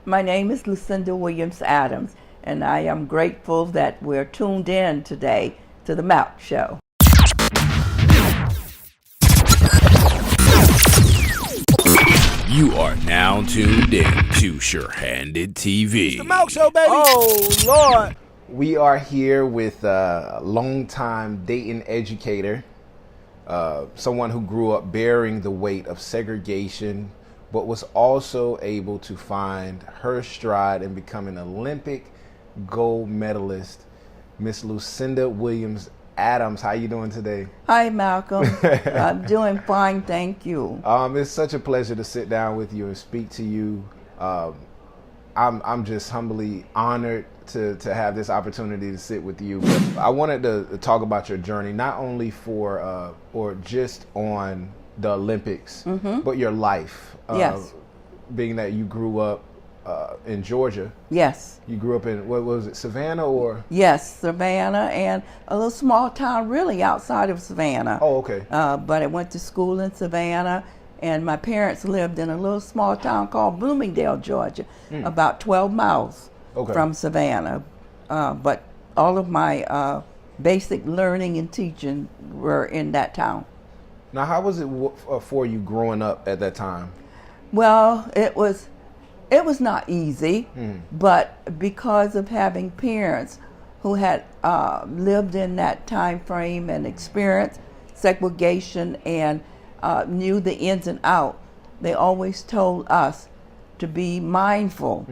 My name is Lucinda Williams Adams, and I am grateful that we're tuned in today to the Malc Show. You are now tuned in to Sure-Handed TV. It's the Malc Show, baby. Oh, Lord. We are here with a longtime Dayton educator, someone who grew up bearing the weight of segregation, but was also able to find her stride and become an Olympic gold medalist, Miss Lucinda Williams Adams. How you doing today? Hi, Malcolm. I'm doing fine, thank you. It's such a pleasure to sit down with you and speak to you. I'm just humbly honored to have this opportunity to sit with you. But I wanted to talk about your journey, not only for or just on the Olympics, but your life. Yes. Being that you grew up in Georgia. Yes. You grew up in, what was it, Savannah or? Yes, Savannah, and a little small town really outside of Savannah. Oh, okay. But I went to school in Savannah, and my parents lived in a little small town called Bloomingdale, Georgia, about 12 miles from Savannah. But all of my basic learning and teaching were in that town. Now, how was it for you growing up at that time? Well, it was not easy, but because of having parents who had lived in that time frame and experienced segregation and knew the ins and outs, they always told us to be mindful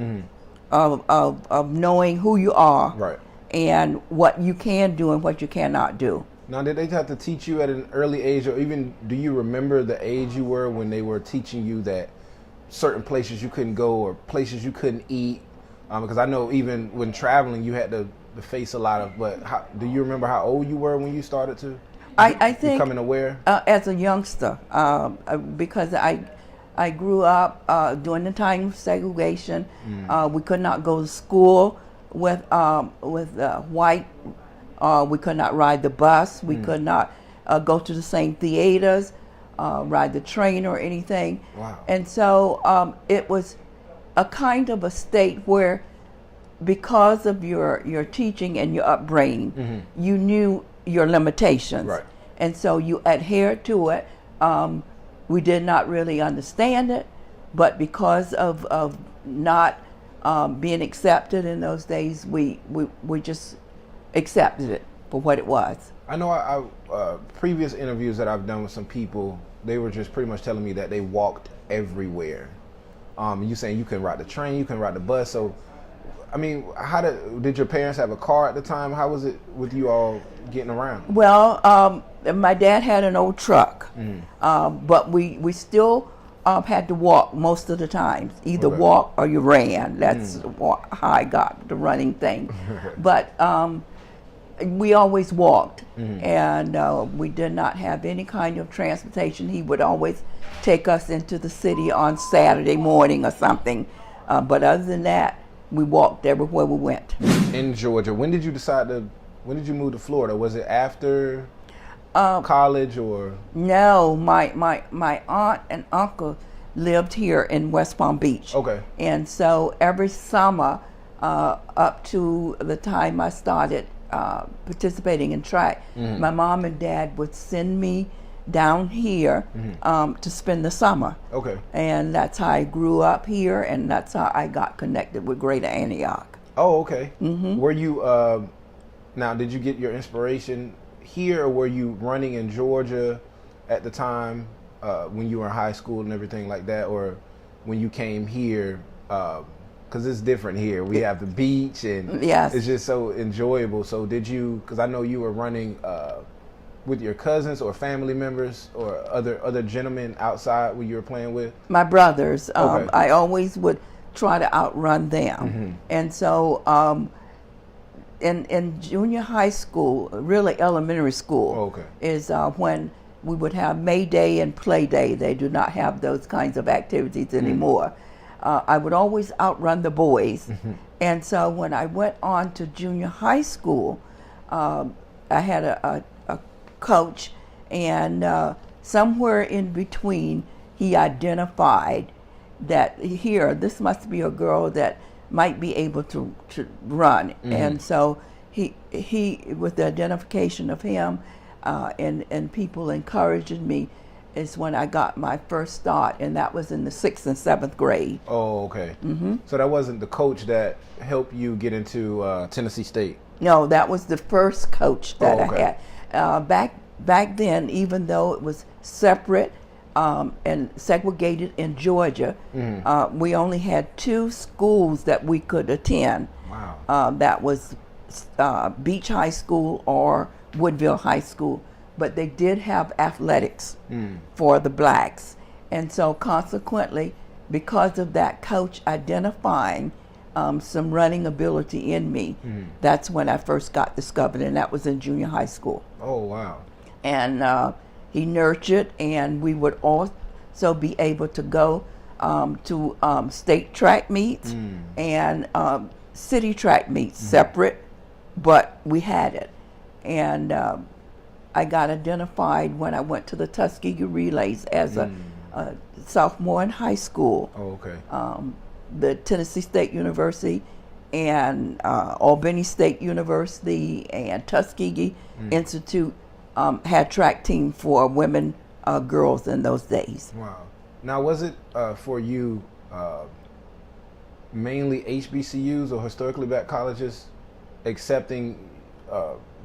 of knowing who you are, right, and what you can do and what you cannot do. Now, did they have to teach you at an early age, or even do you remember the age you were when they were teaching you that certain places you couldn't go or places you couldn't eat? Because I know even when traveling, you had to face a lot of, but do you remember how old you were when you started to I think becoming aware? As a youngster, because I grew up during the time of segregation. We could not go to school with white. We could not ride the bus. We could not go to the same theaters, ride the train or anything. Wow. And so it was a kind of a state where, because of your teaching and your upbringing, you knew your limitations. Right. And so you adhered to it. We did not really understand it, but because of not being accepted in those days, we just accepted it for what it was. I know I previous interviews that I've done with some people, they were just pretty much telling me that they walked everywhere. You saying you can ride the train, you can ride the bus. So, I mean, did your parents have a car at the time? How was it with you all getting around? Well, my dad had an old truck, but we still had to walk most of the time. Either walk or you ran. That's how I got the running thing. But we always walked, and we did not have any kind of transportation. He would always take us into the city on Saturday morning or something. But other than that, we walked everywhere we went. In Georgia, when did you move to Florida? Was it after college or? No, my aunt and uncle lived here in West Palm Beach. Okay. And so every summer, up to the time I started participating in track, my mom and dad would send me down here to spend the summer. Okay. And that's how I grew up here, and that's how I got connected with Greater Antioch. Oh, okay. Were you, now did you get your inspiration here, or were you running in Georgia at the time when you were in high school and everything like that, or when you came here? Because it's different here. We have the beach, and it's just so enjoyable. So did you, because I know you were running with your cousins or family members or other gentlemen outside when you were playing with? My brothers. Okay. I always would try to outrun them. And so in junior high school, really elementary school, is when we would have May Day and Play Day. They do not have those kinds of activities anymore. I would always outrun the boys. And so when I went on to junior high school, I had a coach, and somewhere in between, he identified that here, this must be a girl that might be able to run. And so he with the identification of him and people encouraging me is when I got my first start, and that was in the 6th and 7th grade. Oh, okay. So that wasn't the coach that helped you get into Tennessee State? No, that was the first coach that okay. I had. Back then, even though it was separate and segregated in Georgia, we only had 2 schools that we could attend. Wow. That was Beach High School or Woodville High School, but they did have athletics for the blacks. And so consequently, because of that coach identifying some running ability in me, that's when I first got discovered, and that was in junior high school. Oh, wow. And he nurtured, and we would also be able to go to state track meets and city track meets, separate, but we had it. And I got identified when I went to the Tuskegee Relays as a sophomore in high school. Oh, okay. The Tennessee State University and Albany State University and Tuskegee Institute had track team for women, girls in those days. Wow. Now, was it for you mainly HBCUs or historically black colleges accepting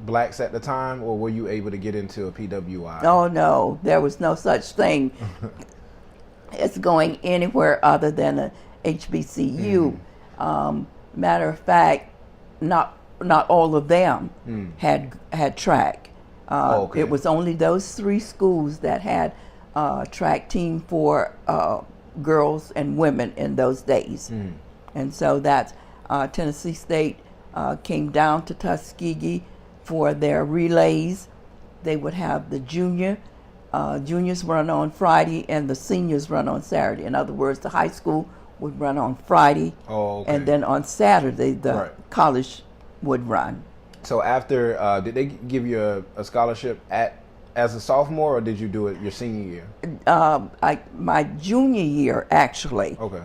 blacks at the time, or were you able to get into a PWI? Oh no, there was no such thing as going anywhere other than a HBCU. Matter of fact, not all of them had track. Okay. It was only those 3 schools that had track team for girls and women in those days. And so that's Tennessee State came down to Tuskegee for their relays. They would have the juniors run on Friday and the seniors run on Saturday. In other words, the high school would run on Friday, and then on Saturday the college would run. So after, did they give you a scholarship as a sophomore, or did you do it your senior year? My junior year, actually. Okay.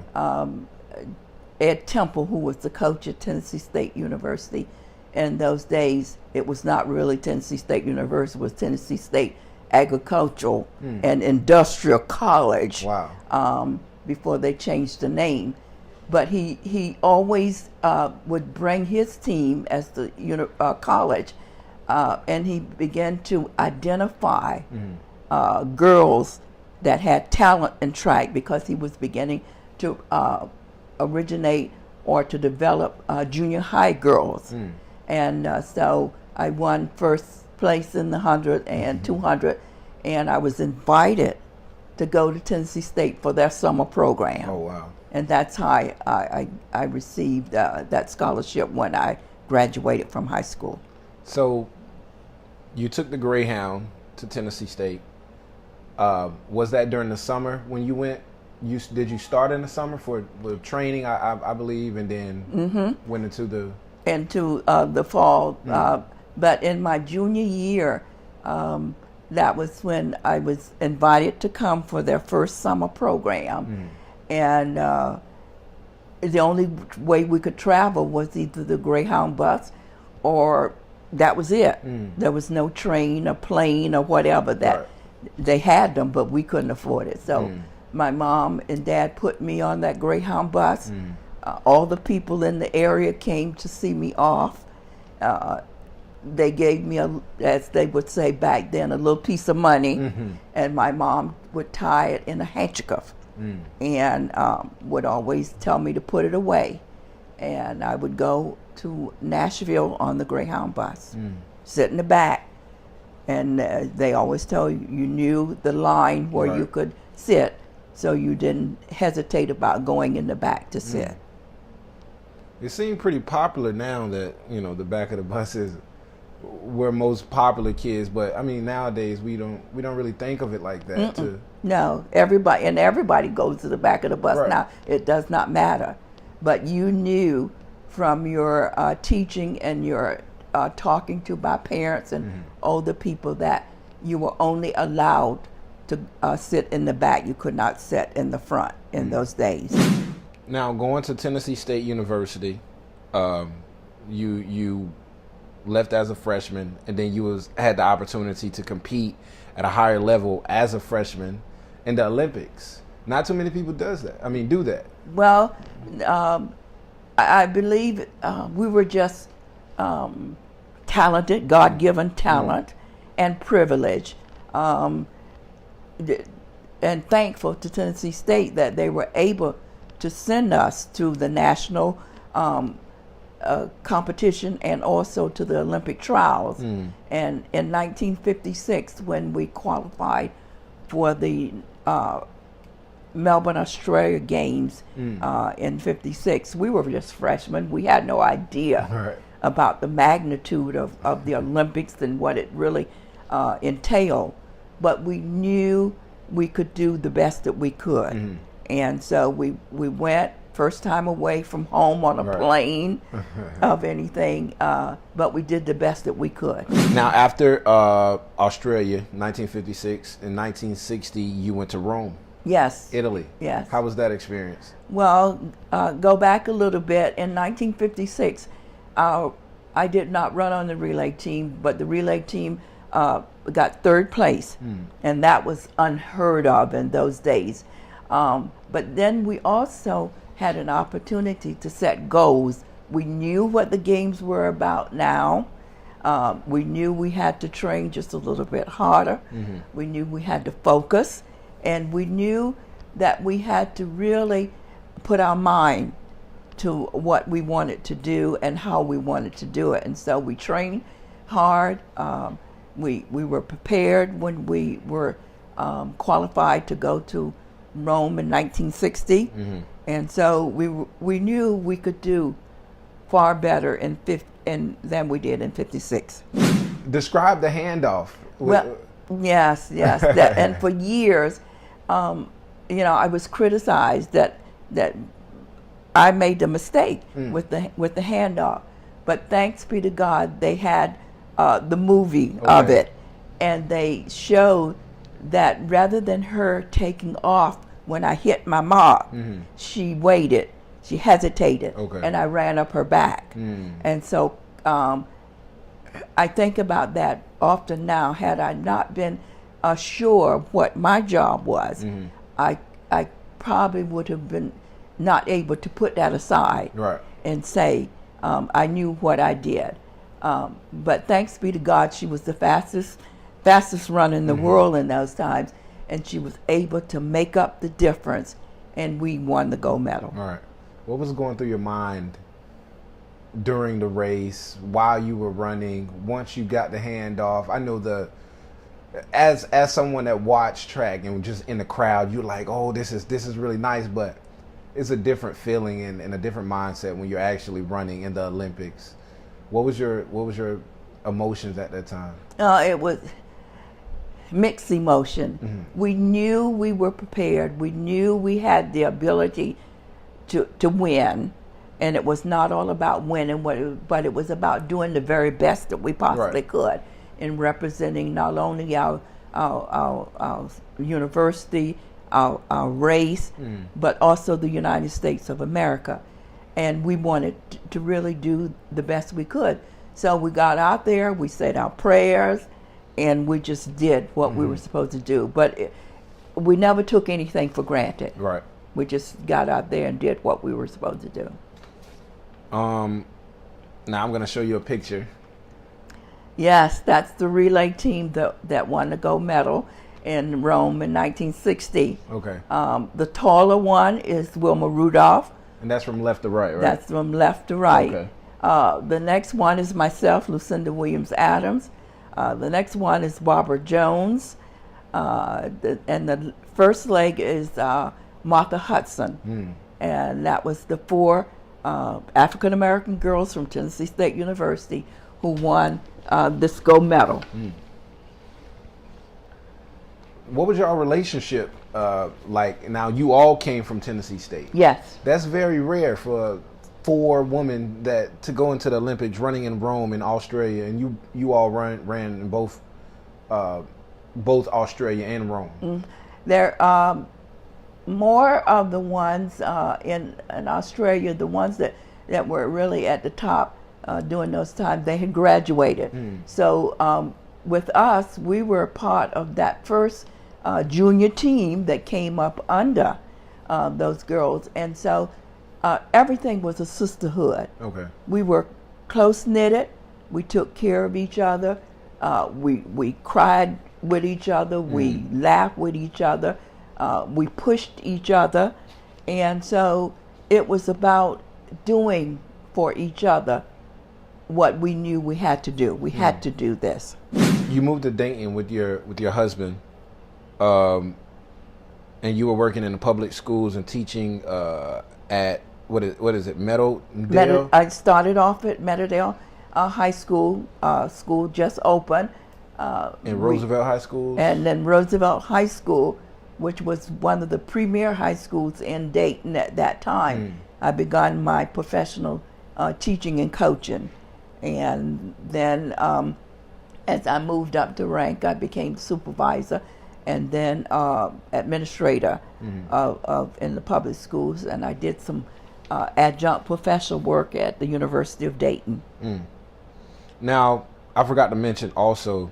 Ed Temple, who was the coach at Tennessee State University in those days, it was not really Tennessee State University, it was Tennessee State Agricultural and Industrial College. Wow. Before they changed the name. But he always would bring his team as the college, and he began to identify girls that had talent in track, because he was beginning to originate or to develop junior high girls. And so I won first place in the 100 and 200, and I was invited to go to Tennessee State for their summer program. Oh, wow. And that's how I received that scholarship when I graduated from high school. So you took the Greyhound to Tennessee State. Was that during the summer when you went? Did you start in the summer for the training, I believe, and then went into the fall? But in my junior year, that was when I was invited to come for their first summer program. And the only way we could travel was either the Greyhound bus, or that was it. There was no train or plane or whatever. That they had them, but we couldn't afford it. So my mom and dad put me on that Greyhound bus. All the people in the area came to see me off. They gave me, as they would say back then, a little piece of money, and my mom would tie it in a handkerchief and would always tell me to put it away. And I would go to Nashville on the Greyhound bus, sit in the back, and they always tell you, you knew the line where you could sit, so you didn't hesitate about going in the back to sit. It seemed pretty popular now that, the back of the bus is where most popular kids, but I mean nowadays we don't really think of it like that. No, everybody goes to the back of the bus now. It does not matter, but you knew from your teaching and your talking to my parents and older people that you were only allowed to sit in the back. You could not sit in the front in those days. Now, going to Tennessee State University, you left as a freshman, and then you had the opportunity to compete at a higher level as a freshman in the Olympics. Not too many people do that. Well, I believe we were just talented, God-given talent, and privilege, and thankful to Tennessee State that they were able to send us to the national competition and also to the Olympic trials. And in 1956, when we qualified for the Melbourne, Australia Games in 56, we were just freshmen. We had no idea about the magnitude of the Olympics and what it really entailed. But we knew we could do the best that we could. And so we went, first time away from home on a plane of anything, but we did the best that we could. Now, after Australia, 1956, in 1960, you went to Rome. Yes. Italy. Yes. How was that experience? Well, go back a little bit. In 1956, I did not run on the relay team, but the relay team got third place, and that was unheard of in those days. But then we also had an opportunity to set goals. We knew what the games were about now. We knew we had to train just a little bit harder. We knew we had to focus. And we knew that we had to really put our mind to what we wanted to do and how we wanted to do it. And so we trained hard. We were prepared when we were qualified to go to Rome in 1960. And so we knew we could do far better than we did in 56. Describe the handoff. Well, yes. And for years, I was criticized that I made the mistake with the handoff. But thanks be to God, they had the movie of it, and they showed that rather than her taking off when I hit my mark, she waited, she hesitated, and I ran up her back. And so I think about that often now. Had I not been sure of what my job was, I probably would have been not able to put that aside and say I knew what I did. But thanks be to God, she was the fastest runner in the world in those times, and she was able to make up the difference, and we won the gold medal. All right. What was going through your mind during the race, while you were running, once you got the handoff? I know as someone that watched track and just in the crowd, you're like, oh, this is really nice, but it's a different feeling and a different mindset when you're actually running in the Olympics. What was your emotions at that time? It was mixed emotion. We knew we were prepared. We knew we had the ability to win, and it was not all about winning, but it was about doing the very best that we possibly could in representing not only our university, our race, but also the United States of America. And we wanted to really do the best we could. So we got out there, we said our prayers, and we just did what we were supposed to do. But we never took anything for granted. Right. We just got out there and did what we were supposed to do. Now I'm going to show you a picture. Yes, that's the relay team that won the gold medal in Rome in 1960. Okay. The taller one is Wilma Rudolph. And that's from left to right, right? That's from left to right. Okay. The next one is myself, Lucinda Williams Adams. The next one is Barbara Jones. And the first leg is Martha Hudson. And that was the 4 African-American girls from Tennessee State University who won this gold medal. What was your relationship like? Now, you all came from Tennessee State. Yes. That's very rare for 4 women to go into the Olympics, running in Rome and Australia, and you all ran in both both Australia and Rome? There more of the ones in Australia, the ones that were really at the top during those times, they had graduated. So with us, we were part of that first junior team that came up under those girls, and so everything was a sisterhood. Okay. We were close knitted. We took care of each other. We cried with each other. We laughed with each other. We pushed each other, and so it was about doing for each other what we knew we had to do. We had to do this. You moved to Dayton with your husband, and you were working in the public schools and teaching at what is it, Meadowdale? I started off at Meadowdale High School. School just opened. In Roosevelt High School? And then Roosevelt High School, which was one of the premier high schools in Dayton at that time. I began my professional teaching and coaching. And then as I moved up the rank, I became supervisor and then administrator in the public schools. And I did some adjunct professional work at the University of Dayton. Now, I forgot to mention also,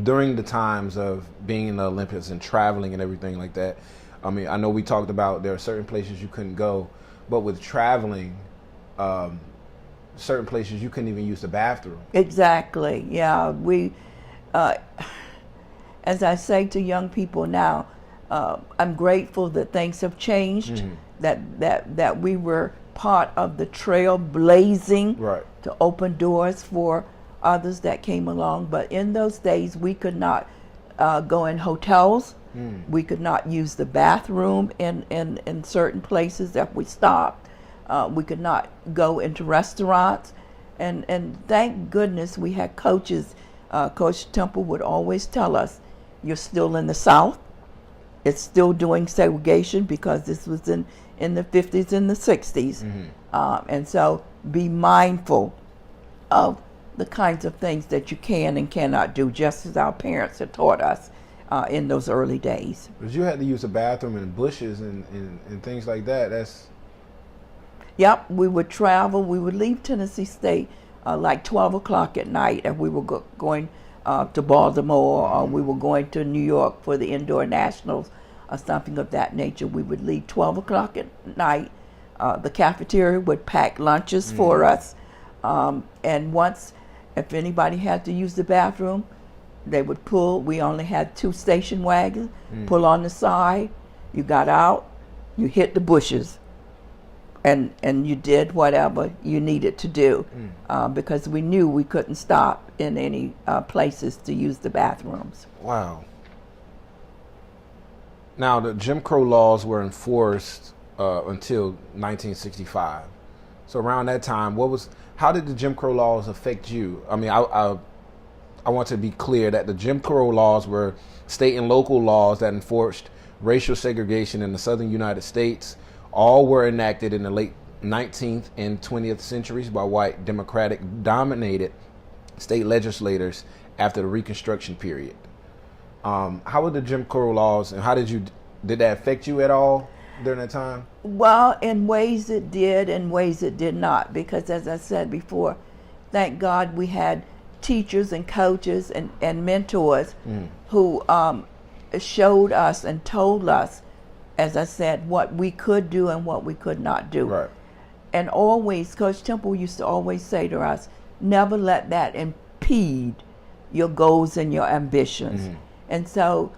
during the times of being in the Olympics and traveling and everything like that, I mean, I know we talked about there are certain places you couldn't go, but with traveling, certain places you couldn't even use the bathroom. Exactly. Yeah, we, as I say to young people now, I'm grateful that things have changed, that we were part of the trail blazing to open doors for others that came along. But in those days, we could not go in hotels. We could not use the bathroom in certain places if we stopped. We could not go into restaurants. And thank goodness we had coaches. Coach Temple would always tell us, you're still in the South. It's still doing segregation because this was in the 50s and the 60s. And so be mindful of the kinds of things that you can and cannot do, just as our parents had taught us in those early days. But you had to use a bathroom in bushes and things like that. Yep, we would travel. We would leave Tennessee State like 12 o'clock at night, and we were going to Baltimore, or we were going to New York for the indoor nationals or something of that nature. We would leave 12 o'clock at night. The cafeteria would pack lunches for us. And once, if anybody had to use the bathroom, they would pull. We only had 2 station wagons, pull on the side. You got out, you hit the bushes, and you did whatever you needed to do, because we knew we couldn't stop in any places to use the bathrooms. Wow. Now, the Jim Crow laws were enforced until 1965. So around that time, how did the Jim Crow laws affect you? I mean, I want to be clear that the Jim Crow laws were state and local laws that enforced racial segregation in the southern United States. All were enacted in the late 19th and 20th centuries by white Democratic-dominated state legislators after the Reconstruction period. How were the Jim Crow laws, and did that affect you at all during that time? Well, in ways it did, in ways it did not, because as I said before, thank God we had teachers and coaches and mentors who showed us and told us, as I said, what we could do and what we could not do. Right. And always, Coach Temple used to always say to us, never let that impede your goals and your ambitions. And so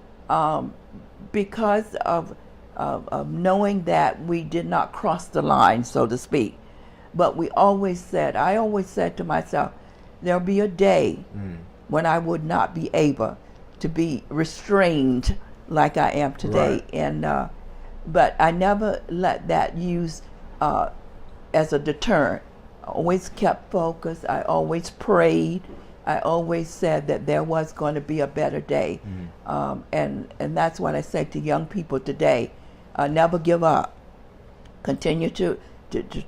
because of knowing that we did not cross the line, so to speak, but I always said to myself, there'll be a day when I would not be able to be restrained like I am today. Right. And but I never let that use as a deterrent. I always kept focused. I always prayed. I always said that there was going to be a better day. And that's what I say to young people today. Never give up. Continue to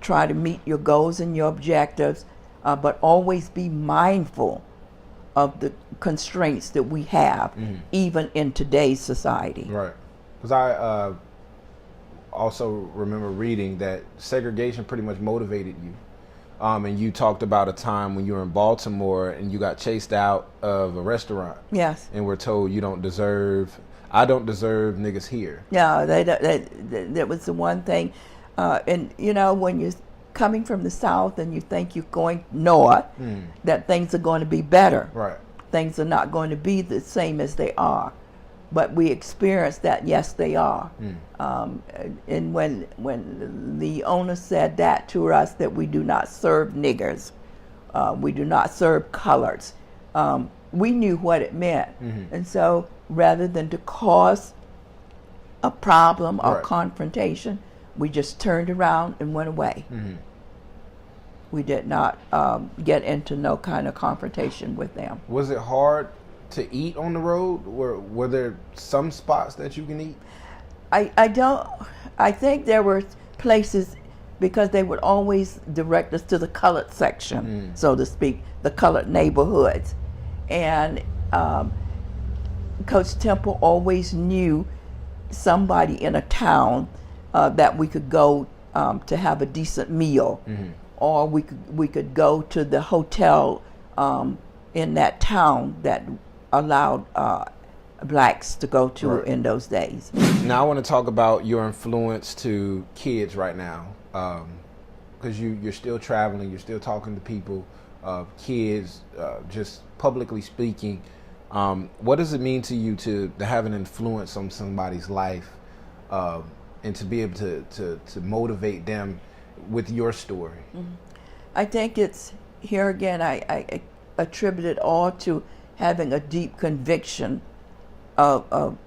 try to meet your goals and your objectives, but always be mindful of the constraints that we have, even in today's society. Right. Because I also remember reading that segregation pretty much motivated you. And you talked about a time when you were in Baltimore and you got chased out of a restaurant. Yes. And were told I don't deserve niggas here. Yeah, that was the one thing. And, when you're coming from the South and you think you're going north, that things are going to be better. Right. Things are not going to be the same as they are. But we experienced that, yes, they are. And when the owner said that to us, that we do not serve niggers, we do not serve coloreds, we knew what it meant. And so rather than to cause a problem or confrontation, we just turned around and went away. We did not get into no kind of confrontation with them. Was it hard to eat on the road? Were there some spots that you can eat? I think there were places, because they would always direct us to the colored section, so to speak, the colored neighborhoods. And Coach Temple always knew somebody in a town that we could go to have a decent meal, or we could go to the hotel in that town that allowed blacks to go to in those days. Now I want to talk about your influence to kids right now, because you're still traveling, you're still talking to people, kids, just publicly speaking. What does it mean to you to have an influence on somebody's life, and to be able to motivate them with your story? I think it's, here again, I attribute it all to having a deep conviction of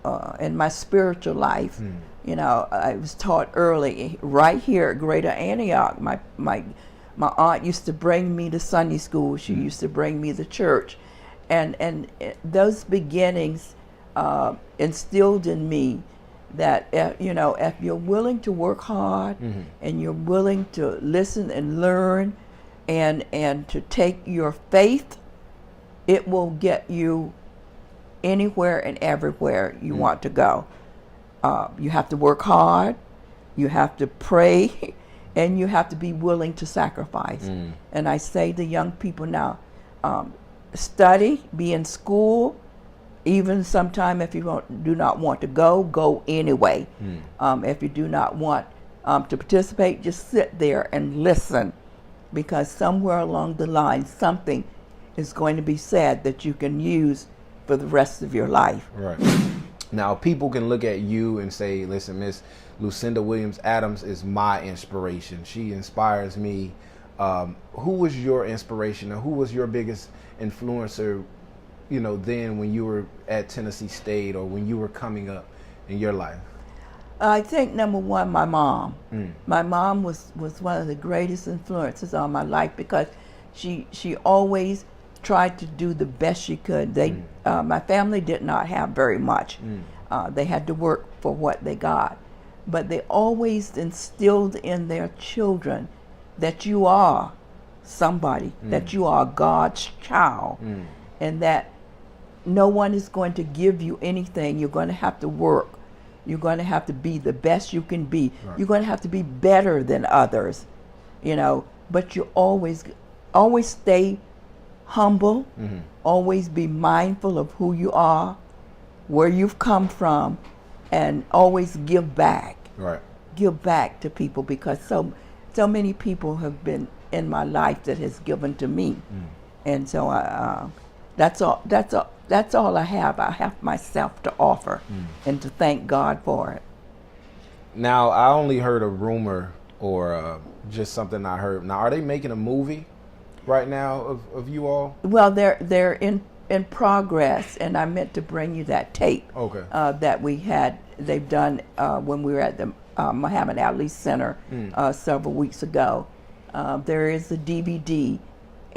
in my spiritual life. I was taught early, right here at Greater Antioch. My aunt used to bring me to Sunday school. She used to bring me to church, and those beginnings instilled in me that if you're willing to work hard, and you're willing to listen and learn, and to take your faith, it will get you anywhere and everywhere you want to go. You have to work hard, you have to pray, and you have to be willing to sacrifice. And I say to young people now, study, be in school, even sometime if you do not want to go anyway. If you do not want to participate, just sit there and listen, because somewhere along the line something is going to be said that you can use for the rest of your life. Right. Now, people can look at you and say, listen, Miss Lucinda Williams Adams is my inspiration. She inspires me. Who was your inspiration, or who was your biggest influencer, then when you were at Tennessee State, or when you were coming up in your life? I think number one, my mom. My mom was one of the greatest influences on my life, because she always tried to do the best she could. My family did not have very much. They had to work for what they got, but they always instilled in their children that you are somebody, that you are God's child, and that no one is going to give you anything. You're going to have to work. You're going to have to be the best you can be. Right. You're going to have to be better than others, but you always stay humble, always be mindful of who you are, where you've come from, and always give back. Right. Give back to people, because so many people have been in my life that has given to me, and so that's all I have. I have myself to offer, and to thank God for it. Now, I only heard a rumor, or just something I heard. Now, are they making a movie right now of you all? Well, they're in progress, and I meant to bring you that tape. Okay. That they've done when we were at the Muhammad Ali Center several weeks ago. There is a DVD,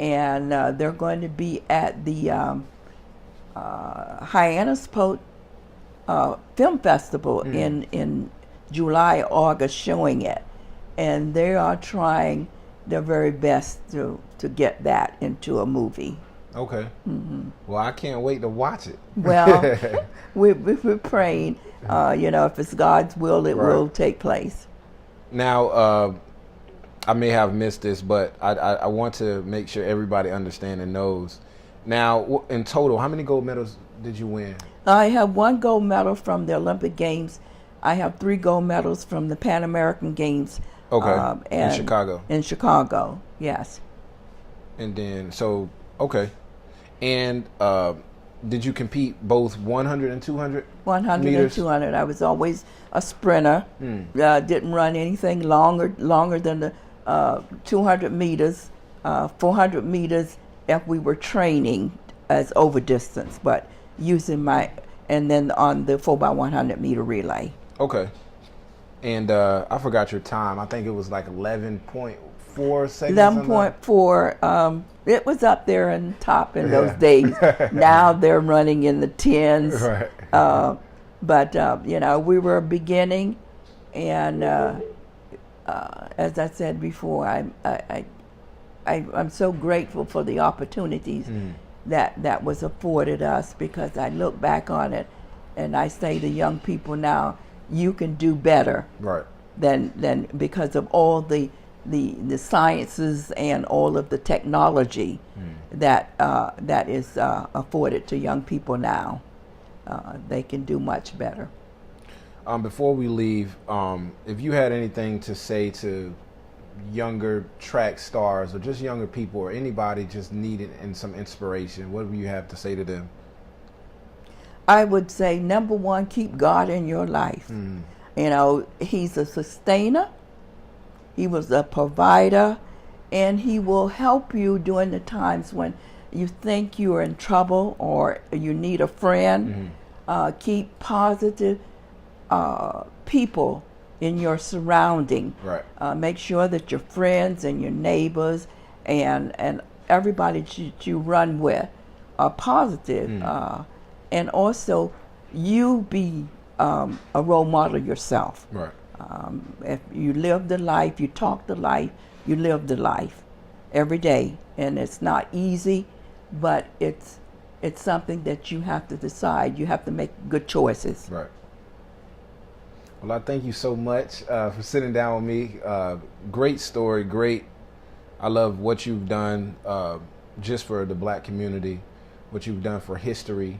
and they're going to be at the Hyannis Post Film Festival in July, August, showing it, and they are trying their very best to get that into a movie. Okay. Well, I can't wait to watch it. Well, we're praying. If it's God's will, it will take place. Now, I may have missed this, but I want to make sure everybody understands and knows. Now, in total, how many gold medals did you win? I have 1 gold medal from the Olympic Games. I have 3 gold medals from the Pan American Games. Okay. In Chicago. In Chicago, yes. And then, okay. And did you compete both 100 and 200 100 meters? and 200. I was always a sprinter. Didn't run anything longer than the 200 meters, 400 meters if we were training as over distance, but using and then on the 4x100 meter relay. Okay. And I forgot your time. I think it was like 11.4 seconds. 11.4. It was up there and top in those days. Now they're running in the 10s. Right. But we were beginning, and as I said before, I'm so grateful for the opportunities that was afforded us, because I look back on it and I say to young people now, you can do better. Right. than because of all the sciences and all of the technology that is afforded to young people now. They can do much better. Before we leave, if you had anything to say to younger track stars or just younger people or anybody just needed some inspiration, what would you have to say to them? I would say, number one, keep God in your life. He's a sustainer. He was a provider, and he will help you during the times when you think you're in trouble or you need a friend. Keep positive people in your surrounding. Right. Make sure that your friends and your neighbors and everybody that you run with are positive. And also, you be a role model yourself. Right. If you live the life, you talk the life, you live the life every day. And it's not easy, but it's something that you have to decide. You have to make good choices. Right. Well, I thank you so much for sitting down with me. Great story, great. I love what you've done just for the black community, what you've done for history,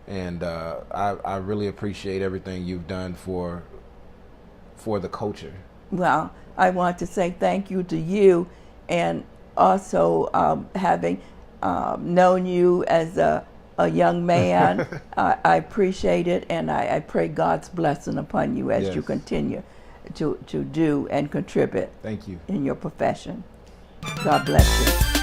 and I really appreciate everything you've done for the culture. Well, I want to say thank you to you, and also having known you as a young man, I appreciate it, and I pray God's blessing upon you as you continue to do and contribute. Thank you. In your profession. God bless you.